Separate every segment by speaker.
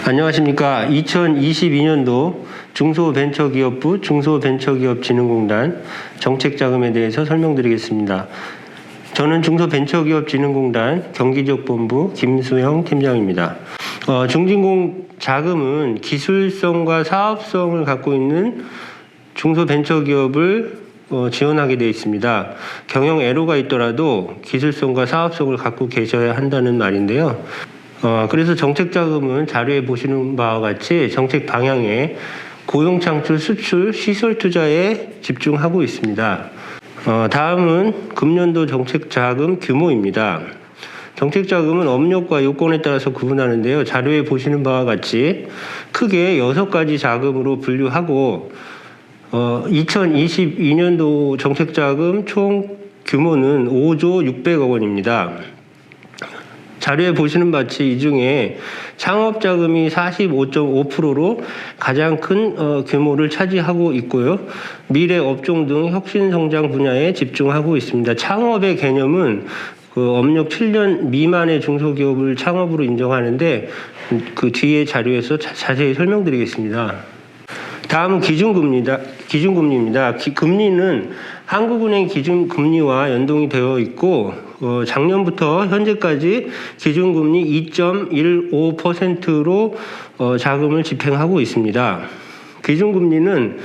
Speaker 1: 안녕하십니까. 2022년도 중소벤처기업부 중소벤처기업진흥공단 정책자금에 대해서 설명드리겠습니다. 저는 중소벤처기업진흥공단 경기지역본부 김수영 팀장입니다. 중진공 자금은 기술성과 사업성을 갖고 있는 중소벤처기업을 지원하게 되어 있습니다. 경영 애로가 있더라도 기술성과 사업성을 갖고 계셔야 한다는 말인데요. 그래서 정책자금은 자료에 보시는 바와 같이 정책 방향에 고용창출, 수출, 시설 투자에 집중하고 있습니다. 다음은 금년도 정책자금 규모입니다. 정책자금은 업력과 요건에 따라서 구분하는데요. 자료에 보시는 바와 같이 크게 6가지 자금으로 분류하고 2022년도 정책자금 총 규모는 5조 600억 원입니다. 자료에 보시는 바치 이 중에 창업자금이 45.5%로 가장 큰 규모를 차지하고 있고요. 미래 업종 등 혁신성장 분야에 집중하고 있습니다. 창업의 개념은 업력 7년 미만의 중소기업을 창업으로 인정하는데 그 뒤에 자료에서 자세히 설명드리겠습니다. 다음은 기준금리입니다. 금리는 한국은행 기준금리와 연동이 되어 있고 작년부터 현재까지 기준금리 2.15%로 자금을 집행하고 있습니다. 기준금리는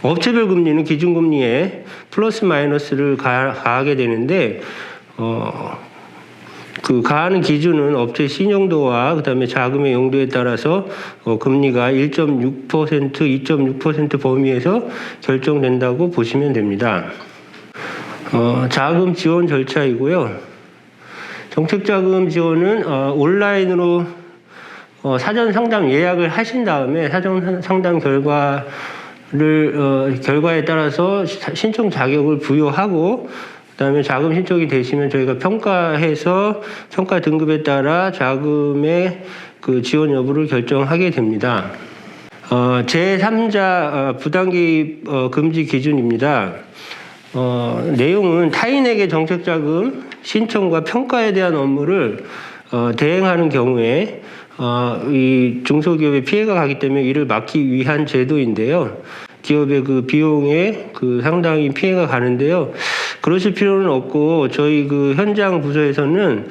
Speaker 1: 업체별 금리는 기준금리에 플러스 마이너스를 가하게 되는데 그 가하는 기준은 업체 신용도와 그다음에 자금의 용도에 따라서 금리가 1.6%, 2.6% 범위에서 결정된다고 보시면 됩니다. 자금 지원 절차이고요. 정책자금 지원은 온라인으로 사전 상담 예약을 하신 다음에 사전 상담 결과에 따라서 신청 자격을 부여하고 그다음에 자금 신청이 되시면 저희가 평가해서 평가 등급에 따라 자금의 그 지원 여부를 결정하게 됩니다. 제3자 부당개입 금지 기준입니다. 내용은 타인에게 정책자금 신청과 평가에 대한 업무를 대행하는 경우에 이 중소기업에 피해가 가기 때문에 이를 막기 위한 제도인데요. 기업의 그 비용에 상당히 피해가 가는데요. 그러실 필요는 없고 저희 현장 부서에서는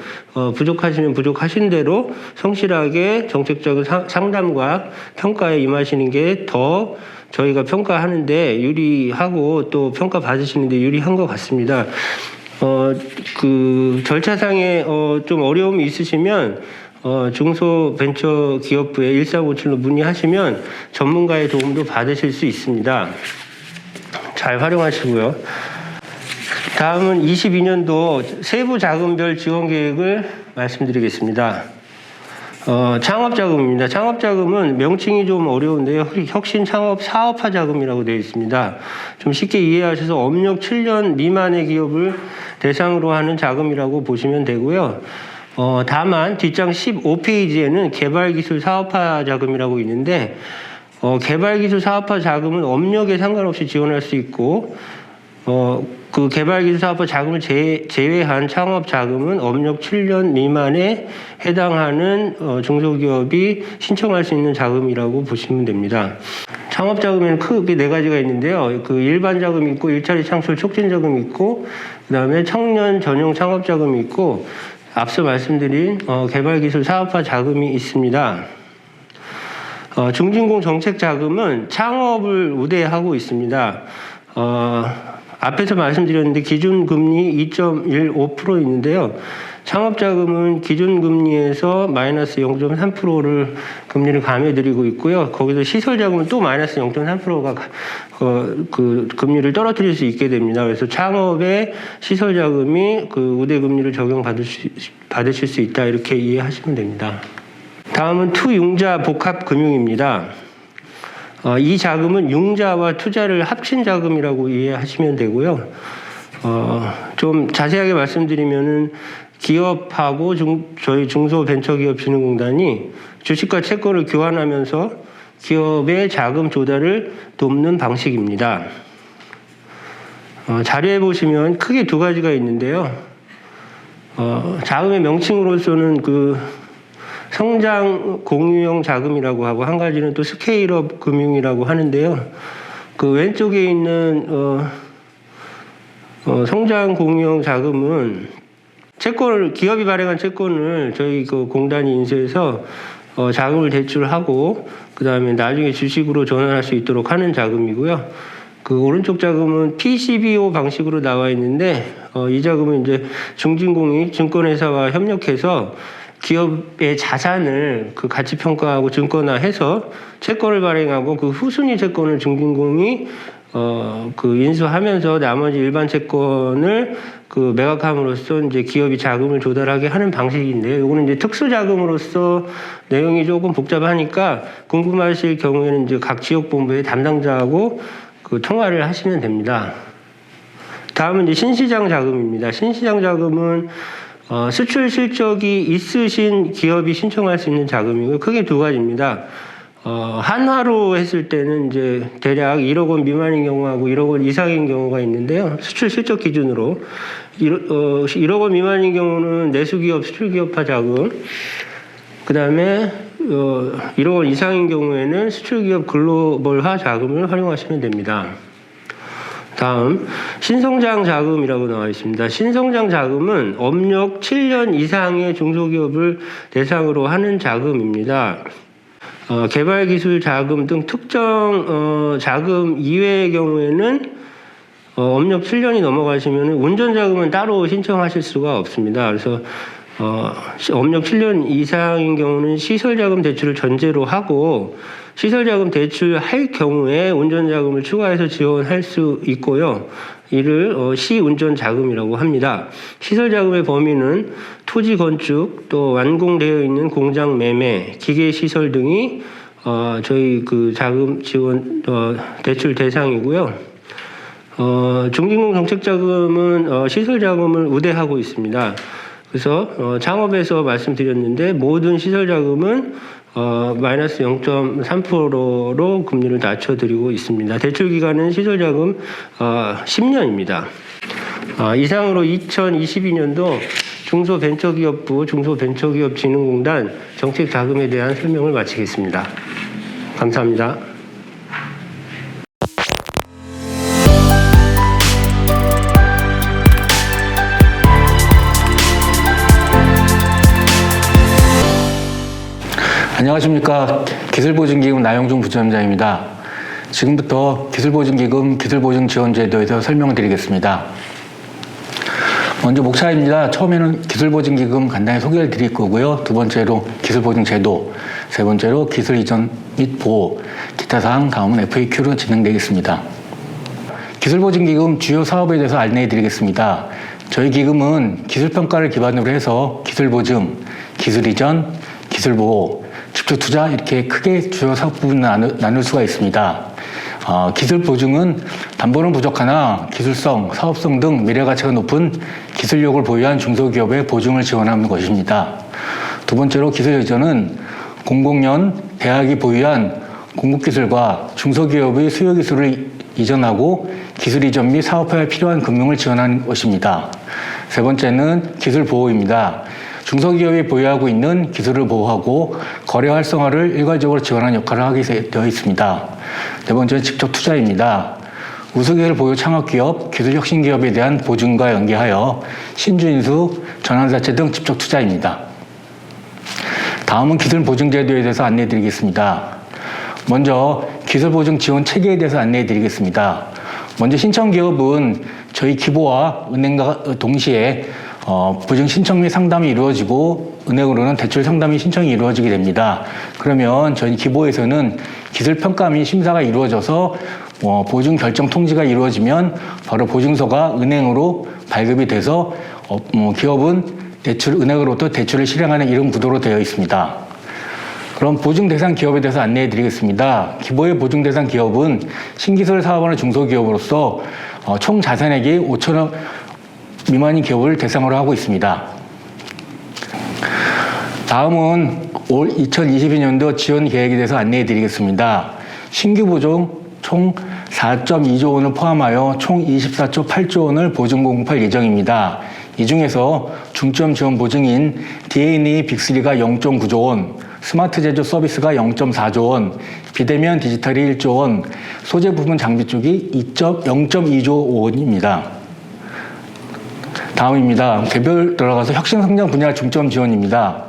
Speaker 1: 부족하시면 부족하신 대로 성실하게 정책적인 상담과 평가에 임하시는 게 더 저희가 평가하는데 유리하고 또 평가 받으시는데 유리한 것 같습니다. 절차상에 좀 어려움이 있으시면 중소벤처기업부에 1357로 문의하시면 전문가의 도움도 받으실 수 있습니다. 잘 활용하시고요. 다음은 22년도 세부 자금별 지원 계획을 말씀드리겠습니다. 창업자금입니다. 창업자금은 명칭이 좀 어려운데요. 혁신창업 사업화 자금이라고 되어 있습니다. 좀 쉽게 이해하셔서 업력 7년 미만의 기업을 대상으로 하는 자금이라고 보시면 되고요. 다만 뒷장 15페이지에는 개발기술 사업화 자금이라고 있는데 개발기술 사업화 자금은 업력에 상관없이 지원할 수 있고 그 개발기술 사업화 자금을 제외한 창업 자금은 업력 7년 미만에 해당하는 중소기업이 신청할 수 있는 자금이라고 보시면 됩니다. 창업 자금에는 크게 4가지가 있는데요. 일반 자금이 있고 일자리 창출 촉진 자금이 있고 그다음에 청년 전용 창업 자금이 있고 앞서 말씀드린 개발기술 사업화 자금이 있습니다. 중진공 정책 자금은 창업을 우대하고 있습니다. 앞에서 말씀드렸는데 기준금리 2.15% 있는데요. 창업자금은 기준금리에서 마이너스 0.3%를 금리를 감해드리고 있고요. 거기서 시설자금은 또 마이너스 0.3%가 금리를 떨어뜨릴 수 있게 됩니다. 그래서 창업에 시설자금이 우대금리를 적용받으실 수 있다 이렇게 이해하시면 됩니다. 다음은 투융자 복합금융입니다. 이 자금은 융자와 투자를 합친 자금이라고 이해하시면 되고요. 좀 자세하게 말씀드리면은 기업하고 저희 중소벤처기업진흥공단이 주식과 채권을 교환하면서 기업의 자금 조달을 돕는 방식입니다. 자료에 보시면 크게 2가지가 있는데요. 자금의 명칭으로서는 성장 공유형 자금이라고 하고 한 가지는 또 스케일업 금융이라고 하는데요. 그 왼쪽에 있는 성장 공유형 자금은 채권을 기업이 발행한 채권을 저희 그 공단이 인수해서 자금을 대출하고 그다음에 나중에 주식으로 전환할 수 있도록 하는 자금이고요. 그 오른쪽 자금은 PCBO 방식으로 나와 있는데 이 자금은 이제 중진공이 증권회사와 협력해서 기업의 자산을 그 가치 평가하고 증권화해서 채권을 발행하고 그 후순위 채권을 중진공이 그 인수하면서 나머지 일반 채권을 그 매각함으로써 이제 기업이 자금을 조달하게 하는 방식인데요. 이거는 이제 특수 자금으로서 내용이 조금 복잡하니까 궁금하실 경우에는 이제 각 지역본부의 담당자하고 그 통화를 하시면 됩니다. 다음은 이제 신시장 자금입니다. 신시장 자금은 수출 실적이 있으신 기업이 신청할 수 있는 자금이고요. 크게 두 가지입니다. 한화로 했을 때는 이제 대략 1억 원 미만인 경우하고 1억 원 이상인 경우가 있는데요. 수출 실적 기준으로 1억 원 미만인 경우는 내수기업 수출기업화 자금, 그 다음에 1억 원 이상인 경우에는 수출기업 글로벌화 자금을 활용하시면 됩니다. 다음 신성장 자금이라고 나와 있습니다. 신성장 자금은 업력 7년 이상의 중소기업을 대상으로 하는 자금입니다. 개발기술 자금 등 특정 자금 이외의 경우에는 업력 7년이 넘어가시면 운전자금은 따로 신청하실 수가 없습니다. 그래서 업력 7년 이상인 경우는 시설자금 대출을 전제로 하고 시설자금 대출할 경우에 운전자금을 추가해서 지원할 수 있고요. 이를 시운전자금이라고 합니다. 시설자금의 범위는 토지 건축 또 완공되어 있는 공장 매매, 기계시설 등이 저희 그 자금 지원 대출 대상이고요. 중진공 정책자금은 시설자금을 우대하고 있습니다. 그래서 창업에서 말씀드렸는데 모든 시설자금은 마이너스 0.3%로 금리를 낮춰드리고 있습니다. 대출 기간은 시설자금 10년입니다. 이상으로 2022년도 중소벤처기업부 중소벤처기업진흥공단 정책자금에 대한 설명을 마치겠습니다. 감사합니다.
Speaker 2: 안녕하십니까. 기술보증기금 나영중 부지점장입니다. 지금부터 기술보증기금 기술보증지원제도에서 설명을 드리겠습니다. 먼저 목차입니다. 처음에는 기술보증기금 간단히 소개를 드릴 거고요. 두 번째로 기술보증제도, 세 번째로 기술 이전 및 보호, 기타 사항, 다음은 FAQ로 진행되겠습니다. 기술보증기금 주요 사업에 대해서 안내해 드리겠습니다. 저희 기금은 기술평가를 기반으로 해서 기술보증, 기술 이전, 기술보호, 집중투자 이렇게 크게 주요 사업 부분을 나눌 수가 있습니다. 기술 보증은 담보는 부족하나 기술성, 사업성 등 미래가치가 높은 기술력을 보유한 중소기업의 보증을 지원하는 것입니다. 두 번째로 기술 이전은 공공연, 대학이 보유한 공급기술과 중소기업의 수요기술을 이전하고 기술 이전 및 사업화에 필요한 금융을 지원하는 것입니다. 세 번째는 기술 보호입니다. 중소기업이 보유하고 있는 기술을 보호하고 거래 활성화를 일괄적으로 지원하는 역할을 하게 되어 있습니다. 네 번째는 직접 투자입니다. 우수기술 보유 창업기업, 기술혁신기업에 대한 보증과 연계하여 신주인수, 전환사채 등 직접 투자입니다. 다음은 기술보증제도에 대해서 안내해드리겠습니다. 먼저 기술보증 지원 체계에 대해서 안내해드리겠습니다. 먼저 신청기업은 저희 기보와 은행과 동시에 보증 신청 및 상담이 이루어지고 은행으로는 대출 상담 및 신청이 이루어지게 됩니다. 그러면 저희 기보에서는 기술평가 및 심사가 이루어져서 보증 결정 통지가 이루어지면 바로 보증서가 은행으로 발급이 돼서 기업은 은행으로부터 대출을 실행하는 이런 구도로 되어 있습니다. 그럼 보증 대상 기업에 대해서 안내해 드리겠습니다. 기보의 보증 대상 기업은 신기술 사업하는 중소기업으로서 총 자산액이 5천억 미만인 기업을 대상으로 하고 있습니다. 다음은 올 2022년도 지원 계획에 대해서 안내해 드리겠습니다. 신규 보증 총 4.2조 원을 포함하여 총 24조 8조 원을 보증 공급할 예정입니다. 이 중에서 중점 지원 보증인 DNA 빅3가 0.9조 원, 스마트 제조 서비스가 0.4조 원, 비대면 디지털이 1조 원, 소재 부분 장비 쪽이 0.2조 원입니다. 다음입니다. 개별 들어가서 혁신성장 분야 중점 지원입니다.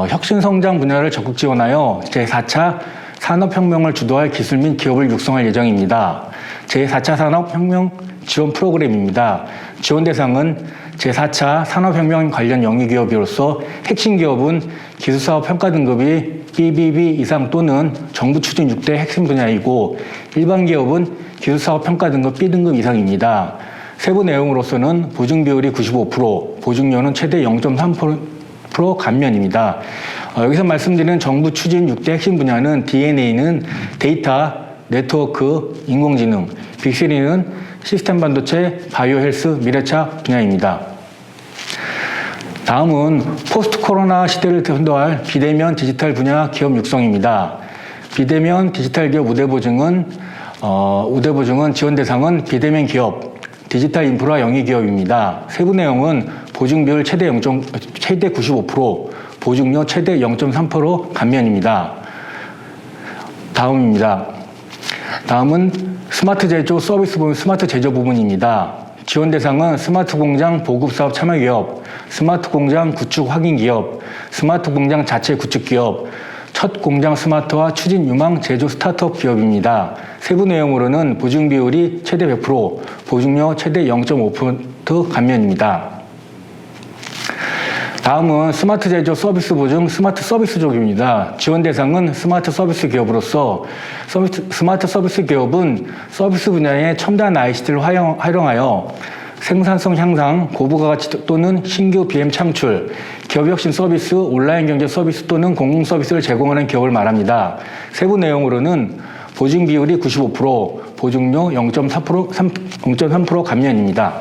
Speaker 2: 혁신성장 분야를 적극 지원하여 제4차 산업혁명을 주도할 기술 및 기업을 육성할 예정입니다. 제4차 산업혁명 지원 프로그램입니다. 지원 대상은 제4차 산업혁명 관련 영위기업으로서 핵심 기업은 기술사업 평가 등급이 BBB 이상 또는 정부 추진 6대 핵심 분야이고 일반 기업은 기술사업 평가 등급 B등급 이상입니다. 세부 내용으로서는 보증 비율이 95%, 보증료는 최대 0.3% 감면입니다. 여기서 말씀드리는 정부 추진 6대 핵심 분야는 DNA는 데이터, 네트워크, 인공지능, 빅3는 시스템 반도체, 바이오 헬스, 미래차 분야입니다. 다음은 포스트 코로나 시대를 선도할 비대면 디지털 분야 기업 육성입니다. 비대면 디지털 기업 우대 보증은 지원 대상은 비대면 기업, 디지털 인프라 영위 기업입니다. 세부 내용은 보증 비율 최대 95%, 보증료 최대 0.3% 감면입니다. 다음은 스마트 제조 서비스 부분, 스마트 제조 부분입니다. 지원 대상은 스마트 공장 보급 사업 참여 기업, 스마트 공장 구축 확인 기업, 스마트 공장 자체 구축 기업, 첫 공장 스마트화 추진 유망 제조 스타트업 기업입니다. 세부 내용으로는 보증 비율이 최대 100%, 보증료 최대 0.5% 감면입니다. 다음은 스마트 제조 서비스 보증 스마트 서비스 쪽입니다. 지원 대상은 스마트 서비스 기업으로서 스마트 서비스 기업은 서비스 분야의 첨단 ICT를 활용하여 생산성 향상, 고부가가치 또는 신규 BM 창출, 기업혁신 서비스, 온라인 경제 서비스 또는 공공 서비스를 제공하는 기업을 말합니다. 세부 내용으로는 보증 비율이 95%, 보증료 0.3% 감면입니다.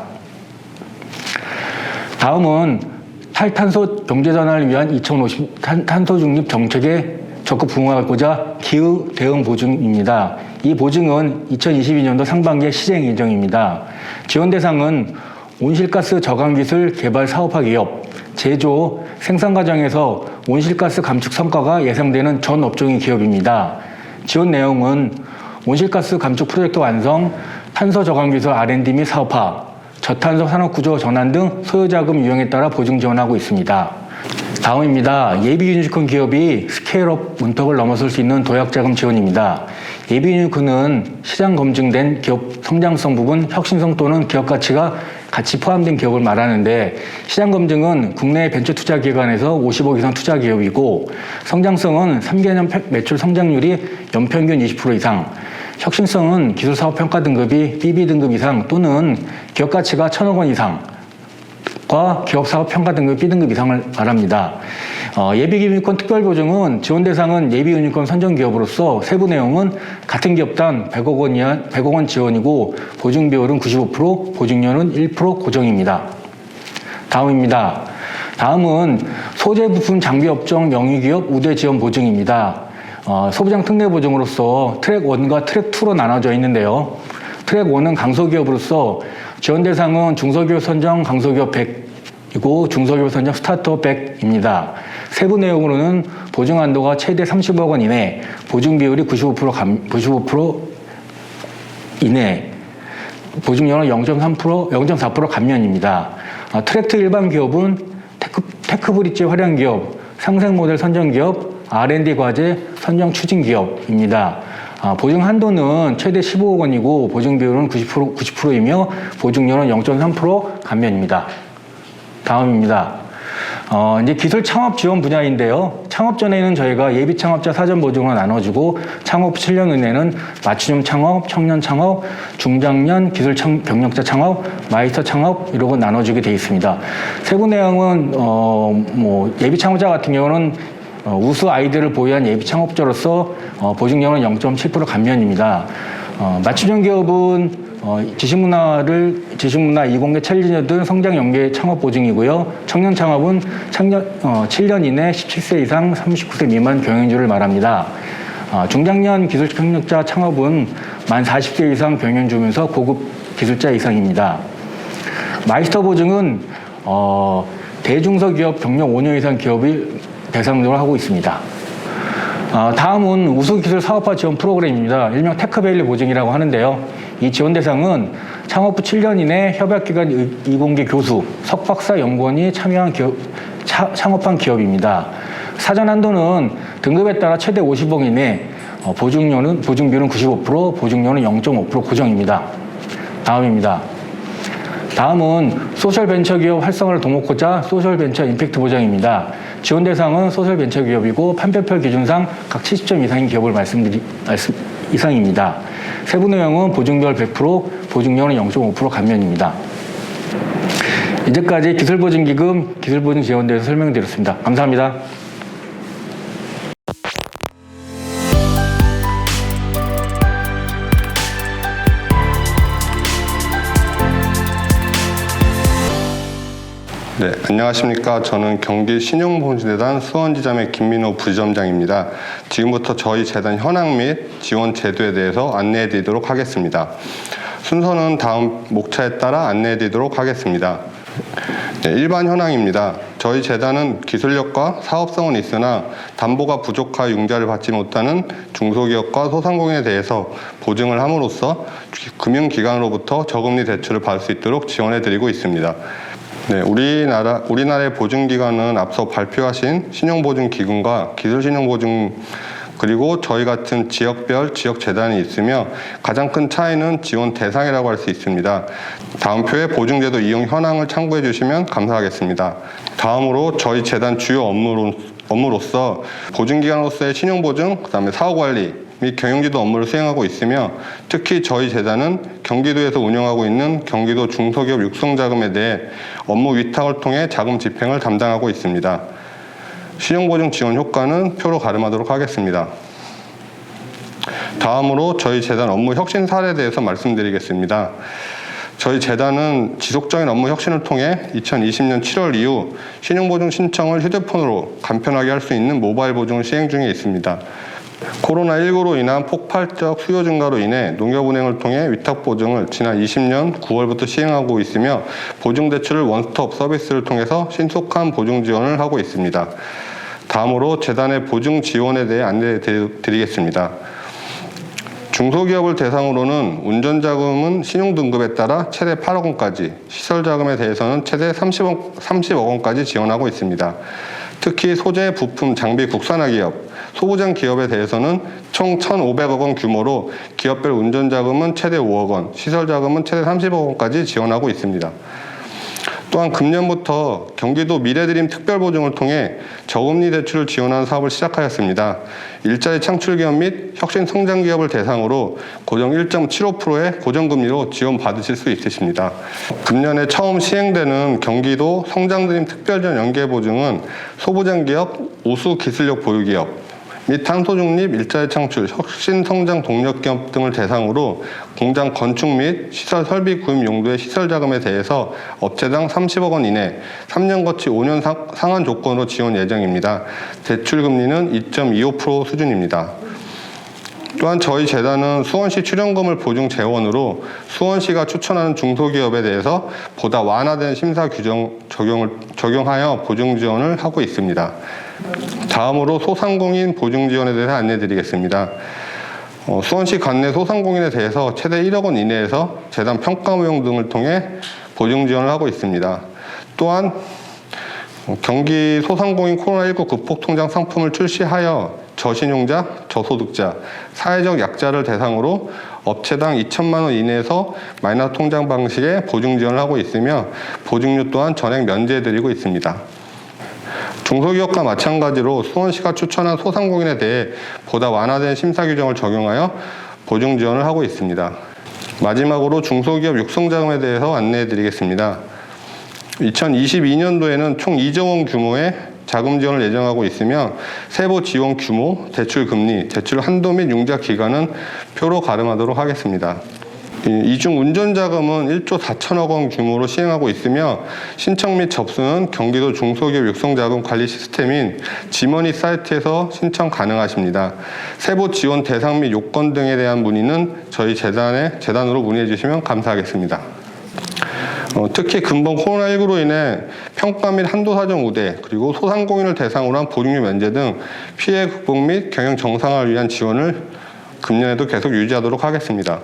Speaker 2: 다음은 탈탄소 경제 전환을 위한 2050 탄소 중립 정책에 적극 부응하고자 기후 대응 보증입니다. 이 보증은 2022년도 상반기에 시행 예정입니다. 지원 대상은 온실가스 저감 기술 개발 사업화 기업, 제조, 생산 과정에서 온실가스 감축 성과가 예상되는 전 업종의 기업입니다. 지원 내용은 온실가스 감축 프로젝트 완성, 탄소 저감 기술 R&D 및 사업화, 저탄소 산업구조 전환 등 소요자금 유형에 따라 보증 지원하고 있습니다. 다음입니다. 예비 유니콘 기업이 스케일업 문턱을 넘어설 수 있는 도약자금 지원입니다. 예비 유니콘은 시장 검증된 기업 성장성 부분, 혁신성 또는 기업 가치가 같이 포함된 기업을 말하는데 시장 검증은 국내 벤처 투자 기관에서 50억 이상 투자 기업이고 성장성은 3개년 매출 성장률이 연평균 20% 이상, 혁신성은 기술사업 평가 등급이 BB 등급 이상 또는 기업 가치가 1,000억 원 이상과 기업사업 평가 등급 B등급 이상을 말합니다. 예비 유니콘 특별보증은 지원 대상은 예비 유니콘 선정 기업으로서 세부 내용은 같은 기업당 100억 원 지원이고 보증 비율은 95%, 보증료는 1% 고정입니다. 다음입니다. 다음은 소재 부품 장비 업종 영위기업 우대 지원 보증입니다. 소부장 특례 보증으로서 트랙 1과 트랙 2로 나눠져 있는데요. 트랙 1은 강소기업으로서 지원 대상은 중소기업 선정 강소기업 100이고 중소기업 선정 스타트업 100입니다. 세부 내용으로는 보증 한도가 최대 30억 원 이내, 보증 비율이 95% 이내, 보증료는 0.4% 감면입니다. 트랙 2 일반 기업은 테크브릿지 활용 기업, 상생 모델 선정 기업, R&D 과제 선정 추진 기업입니다. 보증 한도는 최대 15억 원이고 보증 비율은 90%이며 보증료는 0.3% 감면입니다. 다음입니다. 이제 기술 창업 지원 분야인데요. 창업 전에는 저희가 예비 창업자 사전 보증으로 나눠주고 창업 7년 이내는 맞춤형 창업, 청년 창업, 중장년 기술 경력자 창업, 마이스터 창업 이러고 나눠주게 되어 있습니다. 세부 내용은 예비 창업자 같은 경우는 우수 아이디어를 보유한 예비 창업자로서 보증료는 0.7% 감면입니다. 맞춤형 기업은 지식문화 이공계 챌린저 등 성장 연계 창업 보증이고요. 청년 창업은 7년 이내 17세 이상 39세 미만 경영주를 말합니다. 중장년 기술 경력자 창업은 만 40세 이상 경영주면서 고급 기술자 이상입니다. 마이스터 보증은 대중소기업 경력 5년 이상 기업이 대상으로 하고 있습니다. 다음은 우수기술 사업화 지원 프로그램입니다. 일명 테크밸리 보증이라고 하는데요. 이 지원 대상은 창업 후 7년 이내 협약기관 이공계 교수, 석박사 연구원이 참여한 창업한 기업입니다. 사전 한도는 등급에 따라 최대 50억 이내, 보증비는 95%, 보증료는 0.5% 고정입니다. 다음입니다. 다음은 소셜벤처기업 활성화를 도모하고자 소셜벤처 임팩트 보장입니다. 지원 대상은 소셜벤처기업이고 판별표 기준상 각 70점 이상인 기업을 이상입니다. 세부 내용은 보증별 100%, 보증료는 0.5% 감면입니다. 이제까지 기술보증기금, 기술보증 지원에 대해서 설명드렸습니다. 감사합니다.
Speaker 3: 네, 안녕하십니까. 저는 경기 신용보증재단 수원지점의 김민호 부지점장입니다. 지금부터 저희 재단 현황 및 지원 제도에 대해서 안내해 드리도록 하겠습니다. 순서는 다음 목차에 따라 안내해 드리도록 하겠습니다. 네, 일반 현황입니다. 저희 재단은 기술력과 사업성은 있으나 담보가 부족하여 융자를 받지 못하는 중소기업과 소상공인에 대해서 보증을 함으로써 금융기관으로부터 저금리 대출을 받을 수 있도록 지원해 드리고 있습니다. 네, 우리나라의 보증기관은 앞서 발표하신 신용보증기금과 기술신용보증 그리고 저희 같은 지역별 지역재단이 있으며 가장 큰 차이는 지원 대상이라고 할 수 있습니다. 다음 표에 보증제도 이용 현황을 참고해 주시면 감사하겠습니다. 다음으로 저희 재단 주요 업무로서 보증기관으로서의 신용보증, 그다음에 사후관리 및 경영지도 업무를 수행하고 있으며 특히 저희 재단은 경기도에서 운영하고 있는 경기도 중소기업 육성자금에 대해 업무 위탁을 통해 자금 집행을 담당하고 있습니다. 신용보증 지원 효과는 표로 가름하도록 하겠습니다. 다음으로 저희 재단 업무 혁신 사례에 대해서 말씀드리겠습니다. 저희 재단은 지속적인 업무 혁신을 통해 2020년 7월 이후 신용보증 신청을 휴대폰으로 간편하게 할 수 있는 모바일 보증을 시행 중에 있습니다. 코로나19로 인한 폭발적 수요 증가로 인해 농협은행을 통해 위탁보증을 지난 20년 9월부터 시행하고 있으며 보증대출을 원스톱 서비스를 통해서 신속한 보증 지원을 하고 있습니다. 다음으로 재단의 보증 지원에 대해 안내해 드리겠습니다. 중소기업을 대상으로는 운전자금은 신용등급에 따라 최대 8억 원까지, 시설자금에 대해서는 최대 30억 원까지 지원하고 있습니다. 특히 소재, 부품, 장비 국산화 기업, 소부장 기업에 대해서는 총 1,500억 원 규모로 기업별 운전자금은 최대 5억 원, 시설자금은 최대 30억 원까지 지원하고 있습니다. 또한 금년부터 경기도 미래드림 특별보증을 통해 저금리 대출을 지원하는 사업을 시작하였습니다. 일자리 창출기업 및 혁신성장기업을 대상으로 고정 1.75%의 고정금리로 지원받으실 수 있으십니다. 금년에 처음 시행되는 경기도 성장드림 특별지원 연계보증은 소부장기업, 우수기술력 보유기업, 및 탄소중립, 일자리 창출, 혁신성장 동력기업 등을 대상으로 공장 건축 및 시설 설비 구입 용도의 시설자금에 대해서 업체당 30억 원 이내 3년 거치 5년 상한 조건으로 지원 예정입니다. 대출금리는 2.25% 수준입니다. 또한 저희 재단은 수원시 출연금을 보증 재원으로 수원시가 추천하는 중소기업에 대해서 보다 완화된 심사 규정 적용하여 보증 지원을 하고 있습니다. 다음으로 소상공인 보증 지원에 대해서 안내드리겠습니다. 수원시 관내 소상공인에 대해서 최대 1억 원 이내에서 재단 평가무용 등을 통해 보증 지원을 하고 있습니다. 또한 경기 소상공인 코로나19 극복통장 상품을 출시하여 저신용자, 저소득자, 사회적 약자를 대상으로 업체당 2천만 원 이내에서 마이너스 통장 방식의 보증 지원을 하고 있으며 보증료 또한 전액 면제해드리고 있습니다. 중소기업과 마찬가지로 수원시가 추천한 소상공인에 대해 보다 완화된 심사 규정을 적용하여 보증 지원을 하고 있습니다. 마지막으로 중소기업 육성자금에 대해서 안내해 드리겠습니다. 2022년도에는 총 2조 원 규모의 자금 지원을 예정하고 있으며 세부 지원 규모, 대출 금리, 대출 한도 및 융자 기간은 표로 가름하도록 하겠습니다. 이중 운전자금은 1조 4천억 원 규모로 시행하고 있으며 신청 및 접수는 경기도 중소기업 육성자금 관리 시스템인 지머니 사이트에서 신청 가능하십니다. 세부 지원 대상 및 요건 등에 대한 문의는 저희 재단으로 문의해 주시면 감사하겠습니다. 특히 근본 코로나19로 인해 평가 및 한도사정 우대, 그리고 소상공인을 대상으로 한 보증료 면제 등 피해 극복 및 경영 정상화를 위한 지원을 금년에도 계속 유지하도록 하겠습니다.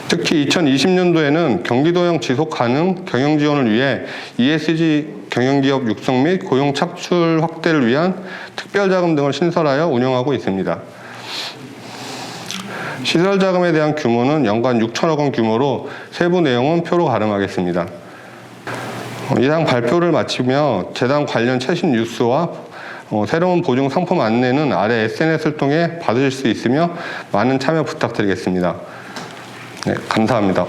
Speaker 3: 특히 2020년도에는 경기도형 지속 가능 경영 지원을 위해 ESG 경영기업 육성 및 고용 착출 확대를 위한 특별자금 등을 신설하여 운영하고 있습니다. 시설자금에 대한 규모는 연간 6천억 원 규모로 세부 내용은 표로 가름하겠습니다. 이상 발표를 마치며 재단 관련 최신 뉴스와 새로운 보증 상품 안내는 아래 SNS를 통해 받으실 수 있으며 많은 참여 부탁드리겠습니다. 네, 감사합니다.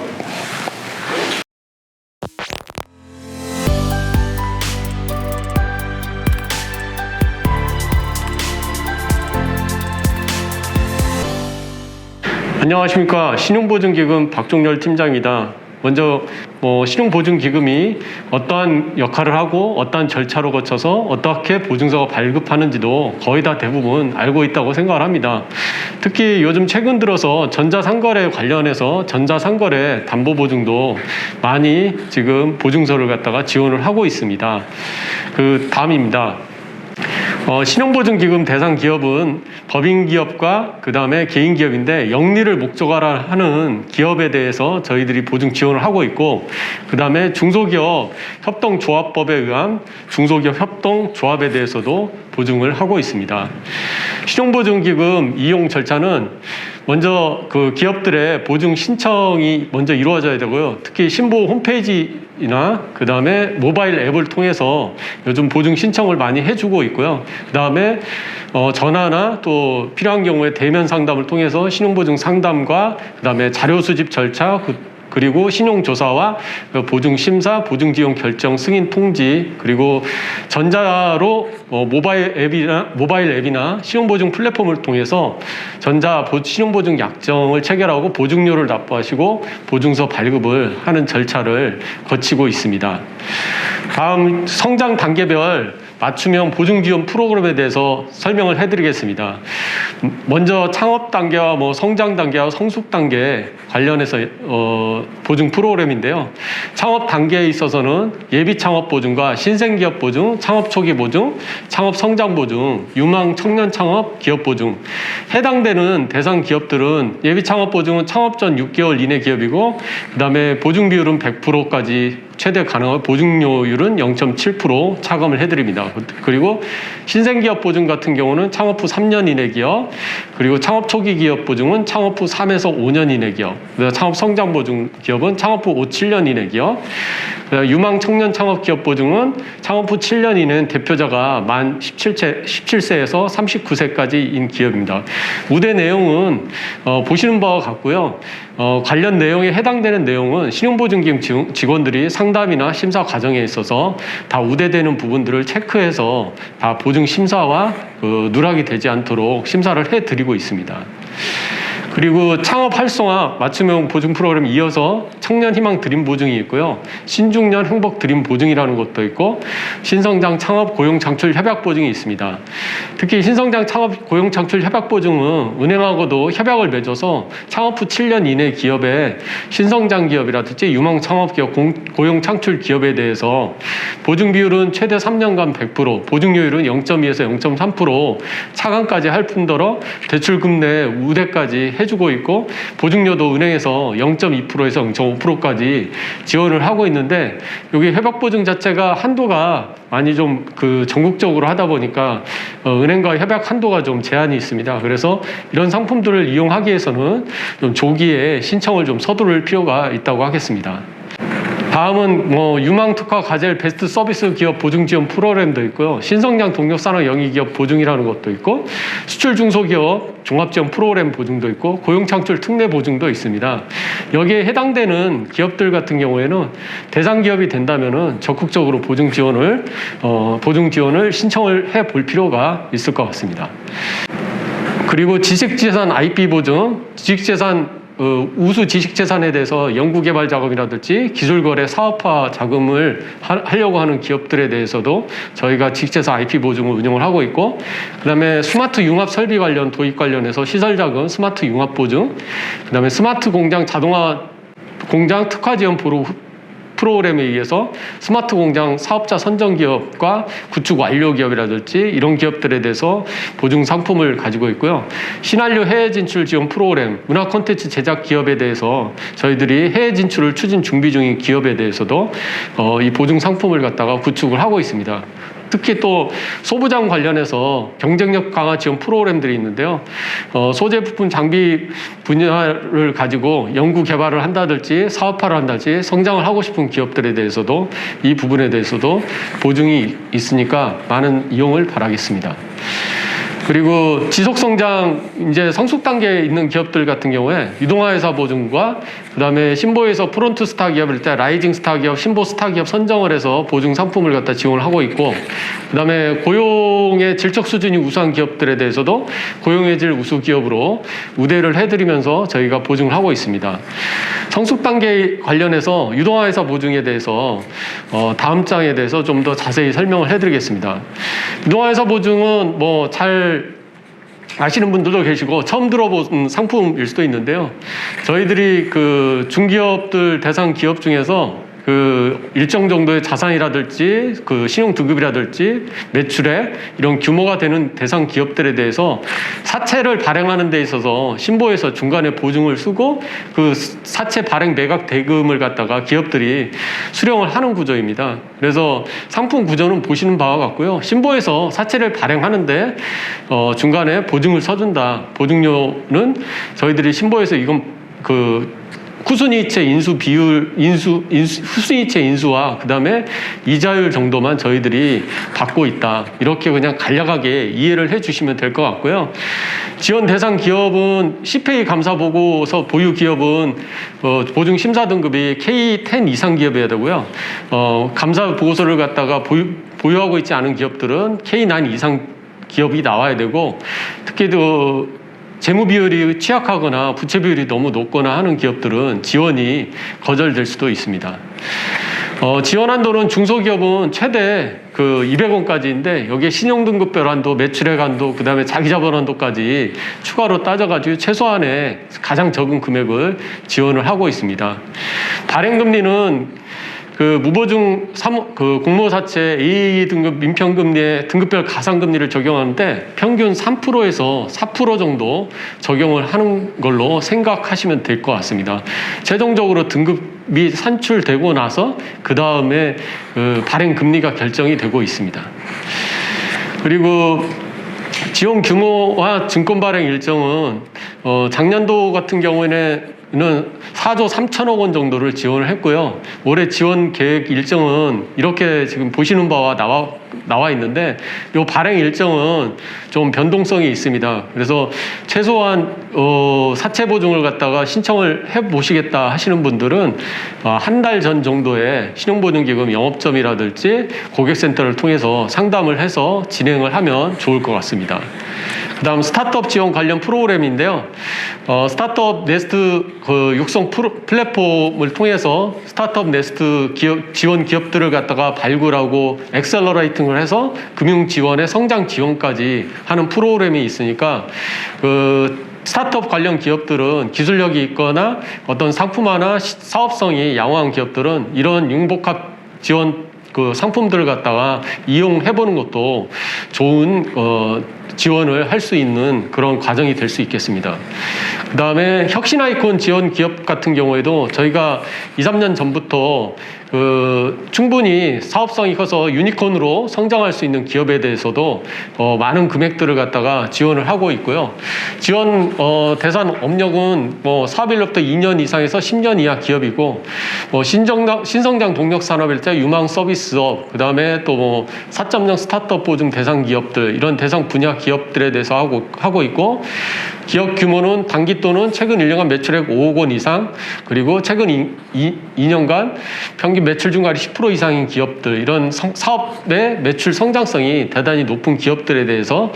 Speaker 4: 안녕하십니까. 신용보증기금 박종렬 팀장입니다. 먼저 신용보증기금이 어떠한 역할을 하고 어떠한 절차로 거쳐서 어떻게 보증서가 발급하는지도 거의 다 대부분 알고 있다고 생각을 합니다. 특히 요즘 최근 들어서 전자상거래 관련해서 전자상거래 담보보증도 많이 지금 보증서를 갖다가 지원을 하고 있습니다. 그 다음입니다. 신용보증기금 대상 기업은 법인기업과 그 다음에 개인기업인데 영리를 목적화를 하는 기업에 대해서 저희들이 보증 지원을 하고 있고, 그 다음에 중소기업 협동조합법에 의한 중소기업 협동조합에 대해서도 보증을 하고 있습니다. 신용보증기금 이용 절차는 먼저 그 기업들의 보증 신청이 먼저 이루어져야 되고요. 특히 신보 홈페이지나 그 다음에 모바일 앱을 통해서 요즘 보증 신청을 많이 해주고 있고요. 그 다음에 전화나 또 필요한 경우에 대면 상담을 통해서 신용보증 상담과 그 다음에 자료 수집 절차, 그리고 신용조사와 보증심사, 보증지용 결정, 승인 통지, 그리고 전자로 모바일 앱이나 신용보증 플랫폼을 통해서 신용보증 약정을 체결하고 보증료를 납부하시고 보증서 발급을 하는 절차를 거치고 있습니다. 다음 성장 단계별 맞춤형 보증지원 프로그램에 대해서 설명을 해드리겠습니다. 먼저 창업 단계와 성장 단계와 성숙 단계 관련해서 보증 프로그램인데요. 창업 단계에 있어서는 예비 창업 보증과 신생기업 보증, 창업 초기 보증, 창업 성장 보증, 유망 청년 창업 기업 보증. 해당되는 대상 기업들은 예비 창업 보증은 창업 전 6개월 이내 기업이고, 그 다음에 보증 비율은 100%까지 최대 가능한 보증료율은 0.7% 차감을 해드립니다. 그리고 신생기업 보증 같은 경우는 창업 후 3년 이내 기업, 그리고 창업 초기 기업 보증은 창업 후 3에서 5년 이내 기업, 창업 성장 보증 기업은 창업 후 7년 이내 기업, 유망 청년 창업 기업 보증은 창업 후 7년 이내는 대표자가 만 17세에서 39세까지인 기업입니다. 우대 내용은 보시는 바와 같고요. 관련 내용에 해당되는 내용은 신용보증기금 직원들이 상담이나 심사 과정에 있어서 다 우대되는 부분들을 체크해서 다 보증 심사와 누락이 되지 않도록 심사를 해드리고 있습니다. 그리고 창업 활성화 맞춤형 보증 프로그램 이어서 청년 희망 드림 보증이 있고요. 신중년 행복 드림 보증이라는 것도 있고, 신성장 창업 고용 창출 협약 보증이 있습니다. 특히 신성장 창업 고용 창출 협약 보증은 은행하고도 협약을 맺어서 창업 후 7년 이내 기업의 신성장 기업이라든지 유망 창업 기업, 고용 창출 기업에 대해서 보증 비율은 최대 3년간 100%, 보증료율은 0.2에서 0.3% 차감까지 할 뿐더러 대출금 내 우대까지 해주고 있고, 보증료도 은행에서 0.2%에서 0.5%까지 지원을 하고 있는데, 여기 협약보증 자체가 한도가 많이 좀 전국적으로 하다 보니까 은행과 협약 한도가 좀 제한이 있습니다. 그래서 이런 상품들을 이용하기 위해서는 좀 조기에 신청을 좀 서두를 필요가 있다고 하겠습니다. 다음은 유망 특화 가젤 베스트 서비스 기업 보증 지원 프로그램도 있고요. 신성장 동력산업 영위 기업 보증이라는 것도 있고, 수출 중소기업 종합 지원 프로그램 보증도 있고, 고용 창출 특례 보증도 있습니다. 여기에 해당되는 기업들 같은 경우에는 대상 기업이 된다면은 적극적으로 보증 지원을 신청을 해 볼 필요가 있을 것 같습니다. 그리고 지식재산 IP 보증, 지식재산 우수 지식재산에 대해서 연구개발 작업이라든지 기술거래 사업화 자금을 하려고 하는 기업들에 대해서도 저희가 지식재산 IP 보증을 운영을 하고 있고, 그 다음에 스마트 융합 설비 관련 도입 관련해서 시설자금 스마트 융합 보증, 그 다음에 스마트 공장 자동화 공장 특화 지원 프로그램에 의해서 스마트 공장 사업자 선정 기업과 구축 완료 기업이라든지 이런 기업들에 대해서 보증 상품을 가지고 있고요. 신한류 해외 진출 지원 프로그램, 문화 콘텐츠 제작 기업에 대해서 저희들이 해외 진출을 추진 준비 중인 기업에 대해서도 이 보증 상품을 갖다가 구축을 하고 있습니다. 특히 또 소부장 관련해서 경쟁력 강화 지원 프로그램들이 있는데요. 소재 부품 장비 분야를 가지고 연구 개발을 한다든지 사업화를 한다든지 성장을 하고 싶은 기업들에 대해서도 이 부분에 대해서도 보증이 있으니까 많은 이용을 바라겠습니다. 그리고 지속성장 이제 성숙 단계에 있는 기업들 같은 경우에 유동화회사 보증과 그다음에 신보에서 프론트 스타 기업일 때 라이징 스타 기업, 신보 스타 기업 선정을 해서 보증 상품을 갖다 지원을 하고 있고, 그다음에 고용의 질적 수준이 우수한 기업들에 대해서도 고용의 질 우수 기업으로 우대를 해드리면서 저희가 보증을 하고 있습니다. 성숙 단계 관련해서 유동화회사 보증에 대해서 다음 장에 대해서 좀 더 자세히 설명을 해드리겠습니다. 유동화회사 보증은 뭐 잘 아시는 분들도 계시고 처음 들어본 상품일 수도 있는데요. 저희들이 그 중기업들 대상 기업 중에서 그 일정 정도의 자산이라든지 그 신용 등급이라든지 매출액 이런 규모가 되는 대상 기업들에 대해서 사채를 발행하는 데 있어서 신보에서 중간에 보증을 쓰고 그 사채 발행 매각 대금을 갖다가 기업들이 수령을 하는 구조입니다. 그래서 상품 구조는 보시는 바와 같고요. 신보에서 사채를 발행하는데 중간에 보증을 서준다. 보증료는 저희들이 신보에서 이건 그 후순위이체 인수 비율, 후순위이체 인수와 그 다음에 이자율 정도만 저희들이 받고 있다. 이렇게 그냥 간략하게 이해를 해 주시면 될 것 같고요. 지원 대상 기업은 CPA 감사 보고서 보유 기업은 보증 심사 등급이 K10 이상 기업이어야 되고요. 감사 보고서를 갖다가 보유하고 있지 않은 기업들은 K9 이상 기업이 나와야 되고, 특히 재무 비율이 취약하거나 부채 비율이 너무 높거나 하는 기업들은 지원이 거절될 수도 있습니다. 지원 한도는 중소기업은 최대 200원까지인데 여기에 신용등급별 한도, 매출액 한도, 그 다음에 자기자본 한도까지 추가로 따져가지고 최소한의 가장 적은 금액을 지원을 하고 있습니다. 발행금리는 무보증 공모사채 AA 등급 민평금리에 등급별 가산금리를 적용하는데 평균 3%에서 4% 정도 적용을 하는 걸로 생각하시면 될 것 같습니다. 최종적으로 등급이 산출되고 나서 그 다음에 발행금리가 결정이 되고 있습니다. 그리고 지원 규모와 증권 발행 일정은 작년도 같은 경우에는 4조 3천억 원 정도를 지원을 했고요. 올해 지원 계획 일정은 이렇게 지금 보시는 바와 나와 있는데 이 발행 일정은 좀 변동성이 있습니다. 그래서 최소한 사채 보증을 갖다가 신청을 해보시겠다 하시는 분들은 한 달 전 정도에 신용보증기금 영업점이라든지 고객센터를 통해서 상담을 해서 진행을 하면 좋을 것 같습니다. 그 다음 스타트업 지원 관련 프로그램인데요. 스타트업 네스트 육성 플랫폼을 통해서 스타트업 네스트 지원 기업들을 갖다가 발굴하고 엑셀러레이팅을 해서 금융 지원에 성장 지원까지 하는 프로그램이 있으니까 스타트업 관련 기업들은 기술력이 있거나 어떤 상품화나 사업성이 양호한 기업들은 이런 융복합 지원 상품들을 갖다가 이용해보는 것도 좋은 지원을 할 수 있는 그런 과정이 될 수 있겠습니다. 그 다음에 혁신 아이콘 지원 기업 같은 경우에도 저희가 2, 3년 전부터 충분히 사업성이 커서 유니콘으로 성장할 수 있는 기업에 대해서도 많은 금액들을 갖다가 지원을 하고 있고요. 지원 대상 업력은 사업인력부터 2년 이상에서 10년 이하 기업이고 신성장 동력 산업일 때 유망 서비스업, 그 다음에 또 4.0 스타트업 보증 대상 기업들, 이런 대상 분야 기업들에 대해서 하고 있고, 기업 규모는 단기 또는 최근 1년간 매출액 5억 원 이상, 그리고 최근 2년간 평균 매출 증가율이 10% 이상인 기업들, 이런 사업의 매출 성장성이 대단히 높은 기업들에 대해서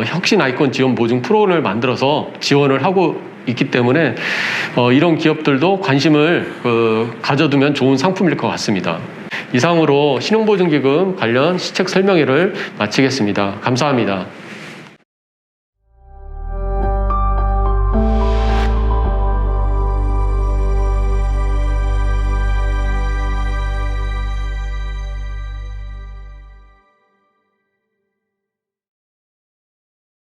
Speaker 4: 혁신 아이콘 지원 보증 프로그램을 만들어서 지원을 하고 있기 때문에 이런 기업들도 관심을 가져두면 좋은 상품일 것 같습니다. 이상으로 신용보증기금 관련 시책 설명회를 마치겠습니다. 감사합니다.